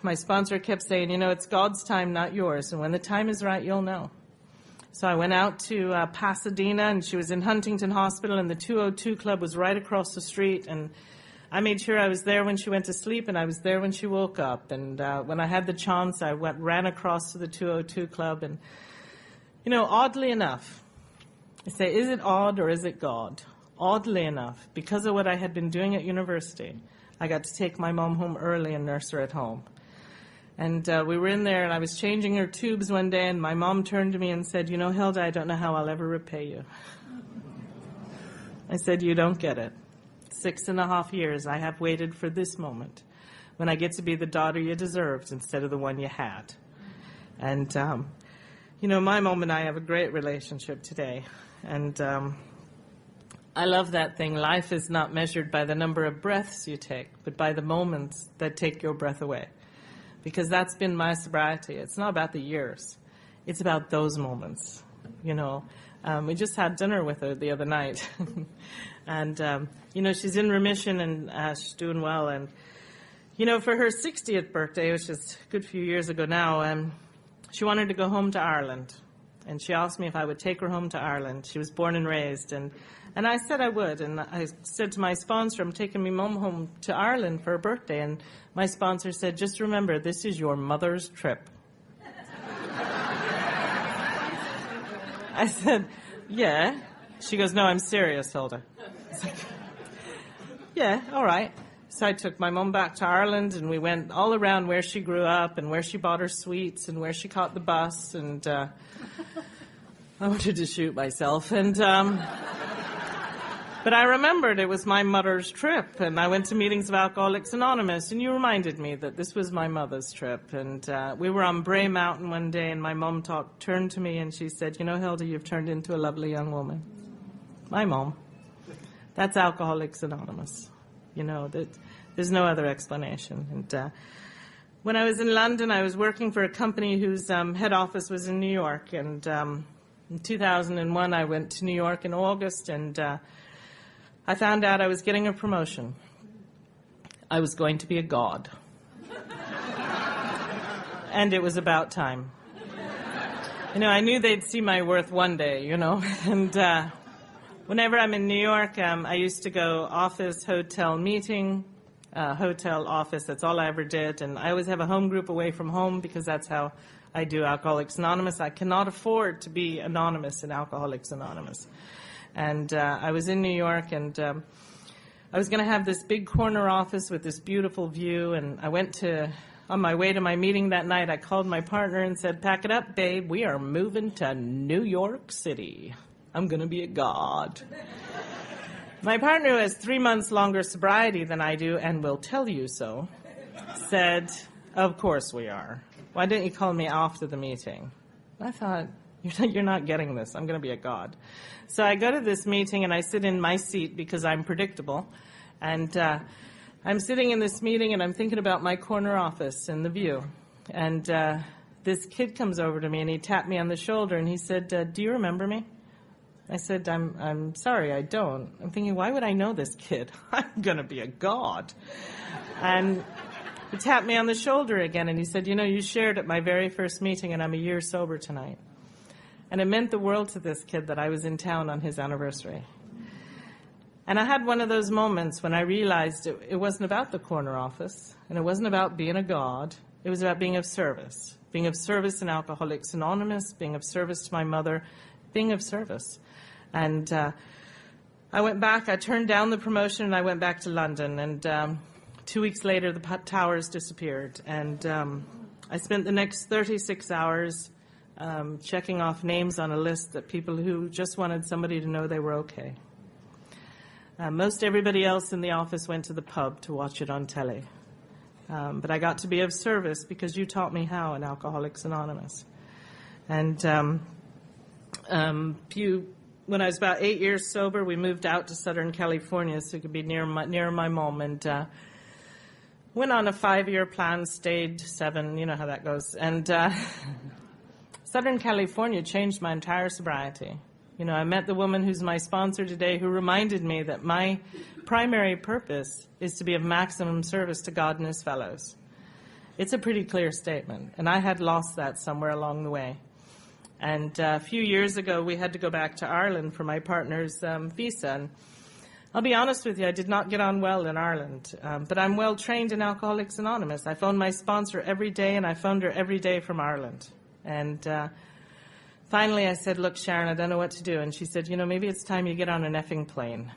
S2: my sponsor kept saying, it's God's time, not yours. And when the time is right, you'll know. So I went out to Pasadena, and she was in Huntington Hospital, and the 202 Club was right across the street. And I made sure I was there when she went to sleep, and I was there when she woke up. And when I had the chance, I ran across to the 202 Club. And, oddly enough, I say, is it odd or is it God? Oddly enough, because of what I had been doing at university, I got to take my mom home early and nurse her at home. And we were in there, and I was changing her tubes one day, and my mom turned to me and said, Hilda, I don't know how I'll ever repay you. I said, you don't get it. 6.5 years I have waited for this moment when I get to be the daughter you deserved instead of the one you had. And, my mom and I have a great relationship today. And I love that thing. Life is not measured by the number of breaths you take, but by the moments that take your breath away. Because that's been my sobriety. It's not about the years. It's about those moments. We just had dinner with her the other night. And, she's in remission and she's doing well. And, for her 60th birthday, which is a good few years ago now, she wanted to go home to Ireland. And she asked me if I would take her home to Ireland. She was born and raised. And I said I would. And I said to my sponsor, I'm taking my mom home to Ireland for her birthday. And my sponsor said, just remember, this is your mother's trip. I said, yeah. She goes, no, I'm serious, Hilda. I was like, yeah, all right. So I took my mom back to Ireland, and we went all around where she grew up and where she bought her sweets and where she caught the bus. And I wanted to shoot myself. And but I remembered it was my mother's trip, and I went to meetings of Alcoholics Anonymous, and you reminded me that this was my mother's trip. And we were on Bray Mountain one day, and my mom turned to me and she said, Hilda, you've turned into a lovely young woman. My mom. That's Alcoholics Anonymous. There's no other explanation. And when I was in London, I was working for a company whose head office was in New York. And in 2001, I went to New York in August, and I found out I was getting a promotion. I was going to be a god. And it was about time. I knew they'd see my worth one day, And whenever I'm in New York, I used to go office, hotel, meeting, hotel, office. That's all I ever did. And I always have a home group away from home because that's how I do Alcoholics Anonymous. I cannot afford to be anonymous in Alcoholics Anonymous. And I was in New York, and I was going to have this big corner office with this beautiful view, and I went to, on my way to my meeting that night, I called my partner and said, "Pack it up, babe. We are moving to New York City. I'm going to be a god." My partner, who has 3 months longer sobriety than I do, and will tell you so, said, "Of course we are. Why didn't you call me after the meeting?" I thought, you're not getting this. I'm going to be a god. So I go to this meeting, and I sit in my seat because I'm predictable. And I'm sitting in this meeting, and I'm thinking about my corner office and the view. And this kid comes over to me, and he tapped me on the shoulder, and he said, "Do you remember me?" I said, I'm sorry, I don't. I'm thinking, why would I know this kid? I'm going to be a god. And he tapped me on the shoulder again, and he said, "You shared at my very first meeting, and I'm a year sober tonight." And it meant the world to this kid that I was in town on his anniversary. And I had one of those moments when I realized it wasn't about the corner office, and it wasn't about being a god. It was about being of service in Alcoholics Anonymous, being of service to my mother, being of service. And I went back, I turned down the promotion, and I went back to London. And 2 weeks later, the towers disappeared. And I spent the next 36 hours checking off names on a list that people who just wanted somebody to know they were okay. Most everybody else in the office went to the pub to watch it on telly. But I got to be of service because you taught me how in Alcoholics Anonymous. And when I was about 8 years sober, we moved out to Southern California so it could be near my mom, and went on a 5-year plan, stayed 7, you know how that goes. And Southern California changed my entire sobriety. I met the woman who's my sponsor today, who reminded me that my primary purpose is to be of maximum service to God and his fellows. It's a pretty clear statement, and I had lost that somewhere along the way. And a few years ago, we had to go back to Ireland for my partner's visa. And I'll be honest with you, I did not get on well in Ireland. But I'm well trained in Alcoholics Anonymous. I phoned my sponsor every day, and I phoned her every day from Ireland. And finally I said, "Look, Sharon, I don't know what to do." And she said, "Maybe it's time you get on an effing plane."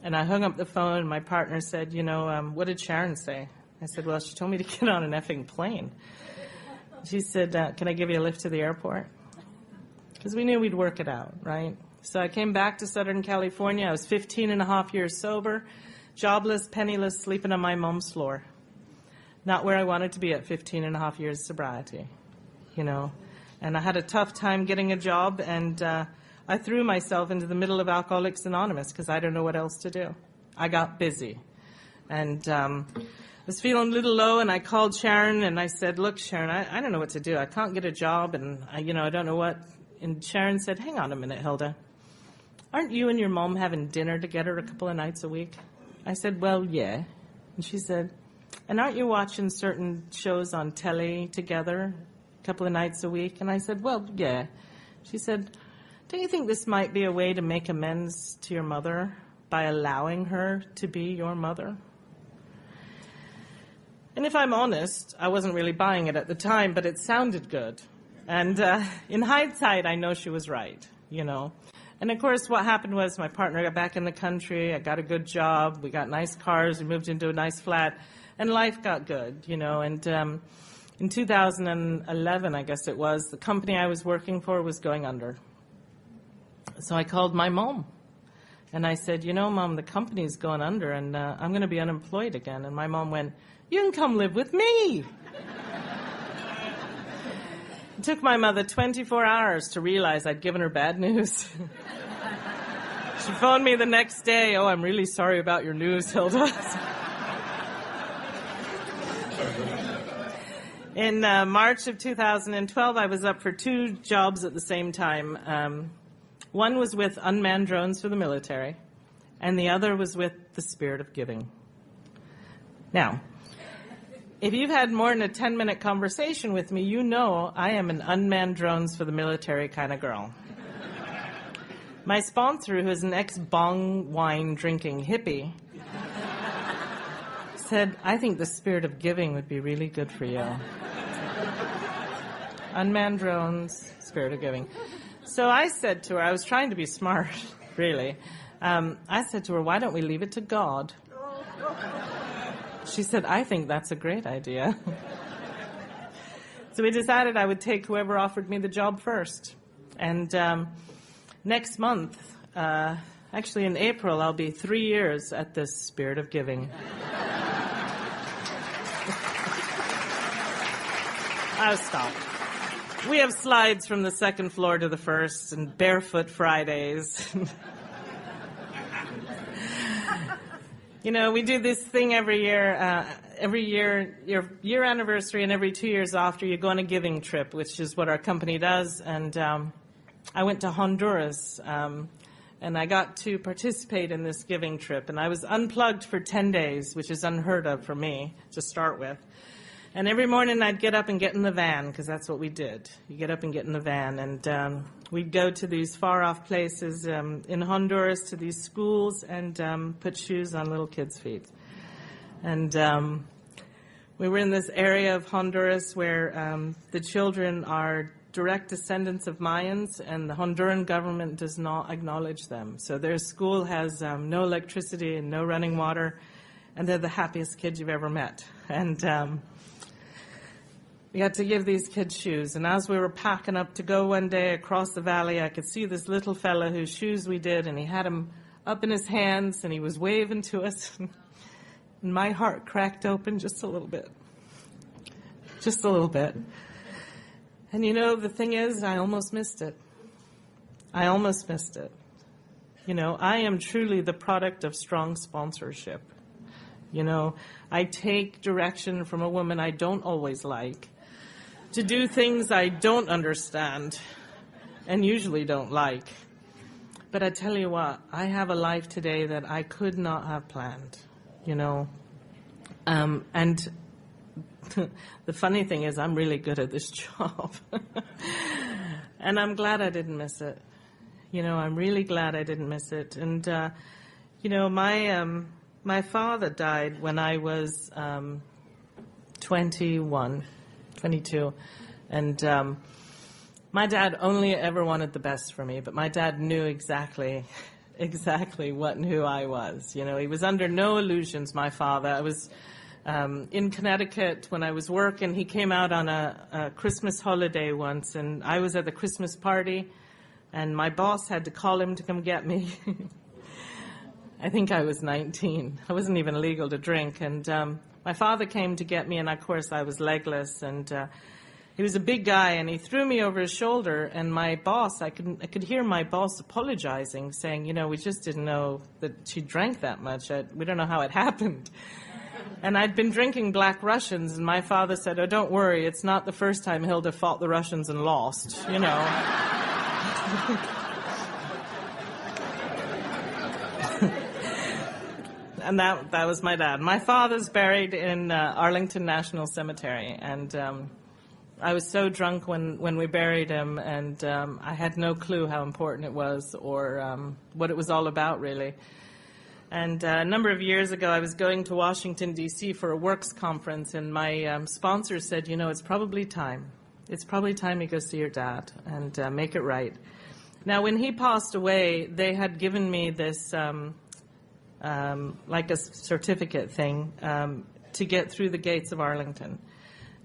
S2: And I hung up the phone, and my partner said, "What did Sharon say?" I said, "Well, she told me to get on an effing plane." She said, "Can I give you a lift to the airport?" Because we knew we'd work it out, right? So I came back to Southern California. I was 15 and a half years sober, jobless, penniless, sleeping on my mom's floor. Not where I wanted to be at 15 and a half years sobriety, And I had a tough time getting a job, and I threw myself into the middle of Alcoholics Anonymous because I don't know what else to do. I got busy. And I was feeling a little low, and I called Sharon, and I said, "Look, Sharon, I don't know what to do. I can't get a job, and I don't know what." And Sharon said, "Hang on a minute, Hilda. Aren't you and your mom having dinner together a couple of nights a week?" I said, "Well, yeah." And she said, "And aren't you watching certain shows on telly together a couple of nights a week?" And I said, "Well, yeah." She said, "Don't you think this might be a way to make amends to your mother by allowing her to be your mother?" And if I'm honest, I wasn't really buying it at the time, but it sounded good. And in hindsight, I know she was right, And of course, what happened was my partner got back in the country. I got a good job. We got nice cars. We moved into a nice flat. And life got good, And in 2011, I guess it was, the company I was working for was going under. So I called my mom. And I said, Mom, the company's going under, and I'm going to be unemployed again. And my mom went, "You can come live with me." It took my mother 24 hours to realize I'd given her bad news. She phoned me the next day. "Oh, I'm really sorry about your news, Hilda." In March of 2012, I was up for 2 jobs at the same time. One was with unmanned drones for the military, and the other was with the Spirit of Giving. Now, if you've had more than a 10-minute conversation with me, you know I am an unmanned drones for the military kind of girl. My sponsor, who is an ex-bong wine drinking hippie, said, "I think the Spirit of Giving would be really good for you." Unmanned drones, Spirit of Giving. So I said to her, I was trying to be smart, really. I said to her, why don't we leave it to God? She said, I think that's a great idea. So we decided I would take whoever offered me the job first. And next month, actually in April, I'll be 3 years at this Spirit of Giving. I'll stop. We have slides from the second floor to the first and barefoot Fridays. You know, we do this thing every year, your year anniversary and every 2 years after, you go on a giving trip, which is what our company does. And I went to Honduras, and I got to participate in this giving trip. And I was unplugged for 10 days, which is unheard of for me to start with. And every morning I'd get up and get in the van, because that's what we did. You get up and get in the van, and we'd go to these far-off places in Honduras, to these schools, and put shoes on little kids' feet. And we were in this area of Honduras where the children are direct descendants of Mayans, and the Honduran government does not acknowledge them. So their school has no electricity and no running water, and they're the happiest kids you've ever met. And we had to give these kids shoes. And as we were packing up to go one day across the valley, I could see this little fella whose shoes we did, and he had them up in his hands, and he was waving to us. And my heart cracked open just a little bit. Just a little bit. And you know, the thing is, I almost missed it. I almost missed it. You know, I am truly the product of strong sponsorship. You know, I take direction from a woman I don't always like, to do things I don't understand and usually don't like. But I tell you what, I have a life today that I could not have planned, you know. And the funny thing is, I'm really good at this job. And I'm glad I didn't miss it. You know, I'm really glad I didn't miss it. And, you know, my father died when I was 22. And my dad only ever wanted the best for me, but my dad knew exactly what and who I was. You know, he was under no illusions, my father. I was in Connecticut when I was working. He came out on a Christmas holiday once, and I was at the Christmas party, and my boss had to call him to come get me. I think I was 19. I wasn't even legal to drink. And my father came to get me, and of course I was legless. And he was a big guy, and he threw me over his shoulder. And my boss, I could hear my boss apologizing, saying, you know, we just didn't know that she drank that much. We don't know how it happened. And I'd been drinking Black Russians, and my father said, oh, don't worry, it's not the first time Hilda fought the Russians and lost, you know. And that was my dad. My father's buried in Arlington National Cemetery, and I was so drunk when we buried him, and I had no clue how important it was or what it was all about, really. And a number of years ago, I was going to Washington, D.C. for a works conference, and my sponsor said, you know, it's probably time. It's probably time you go see your dad and make it right. Now, when he passed away, they had given me this like a certificate thing to get through the gates of Arlington.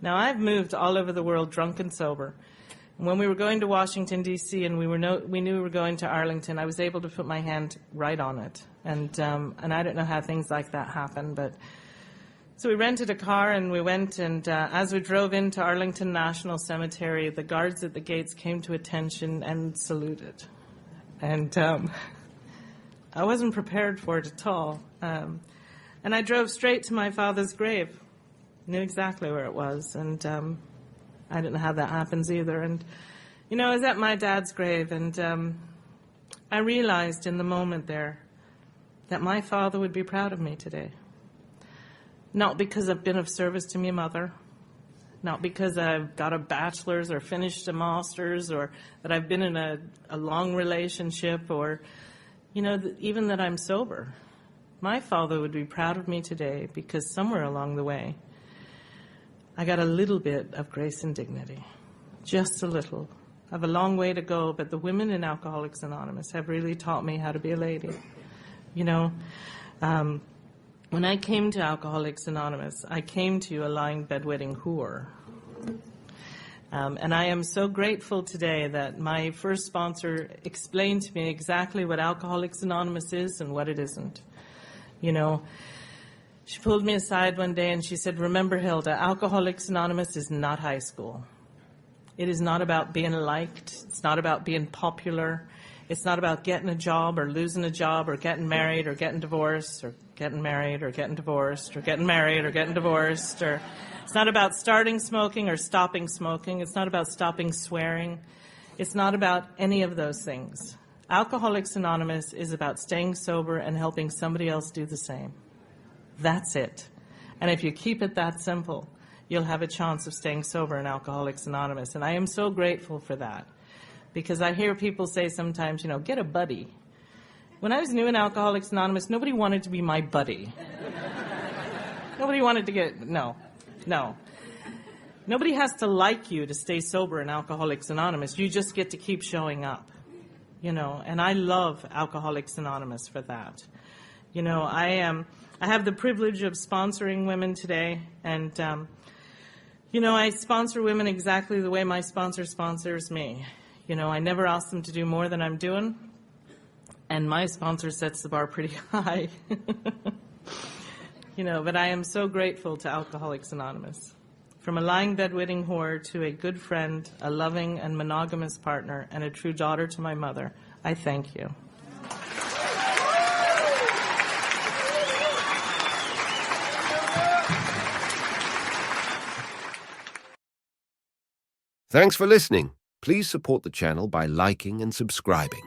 S2: Now, I've moved all over the world drunk and sober. And when we were going to Washington, D.C., and we knew we were going to Arlington, I was able to put my hand right on it. And I don't know how things like that happen, but so we rented a car and we went, and as we drove into Arlington National Cemetery, the guards at the gates came to attention and saluted. And I wasn't prepared for it at all. And I drove straight to my father's grave. Knew exactly where it was, and I didn't know how that happens either. And, you know, I was at my dad's grave, and I realized in the moment there that my father would be proud of me today. Not because I've been of service to my mother, not because I've got a bachelor's or finished a master's, or that I've been in a long relationship, or, you know, even that I'm sober. My father would be proud of me today because somewhere along the way, I got a little bit of grace and dignity, just a little have a long way to go, but the women in Alcoholics Anonymous have really taught me how to be a lady. You know, when I came to Alcoholics Anonymous, I came to a lying bedwetting whore. And I am so grateful today that my first sponsor explained to me exactly what Alcoholics Anonymous is and what it isn't. You know, she pulled me aside one day and she said, "Remember, Hilda, Alcoholics Anonymous is not high school. It is not about being liked. It's not about being popular. It's not about getting a job or losing a job or getting married or getting divorced or getting married or getting divorced or getting married or getting divorced. Or it's not about starting smoking or stopping smoking. It's not about stopping swearing. It's not about any of those things. Alcoholics Anonymous is about staying sober and helping somebody else do the same. That's it. And if you keep it that simple, you'll have a chance of staying sober in Alcoholics Anonymous. And I am so grateful for that. Because I hear people say sometimes, you know, get a buddy. When I was new in Alcoholics Anonymous, nobody wanted to be my buddy. Nobody wanted to no. Nobody has to like you to stay sober in Alcoholics Anonymous. You just get to keep showing up, you know. And I love Alcoholics Anonymous for that. You know, I have the privilege of sponsoring women today, and, you know, I sponsor women exactly the way my sponsor sponsors me. You know, I never ask them to do more than I'm doing, and my sponsor sets the bar pretty high. You know, but I am so grateful to Alcoholics Anonymous. From a lying bedwetting whore to a good friend, a loving and monogamous partner, and a true daughter to my mother, I thank you.
S1: Thanks for listening. Please support the channel by liking and subscribing.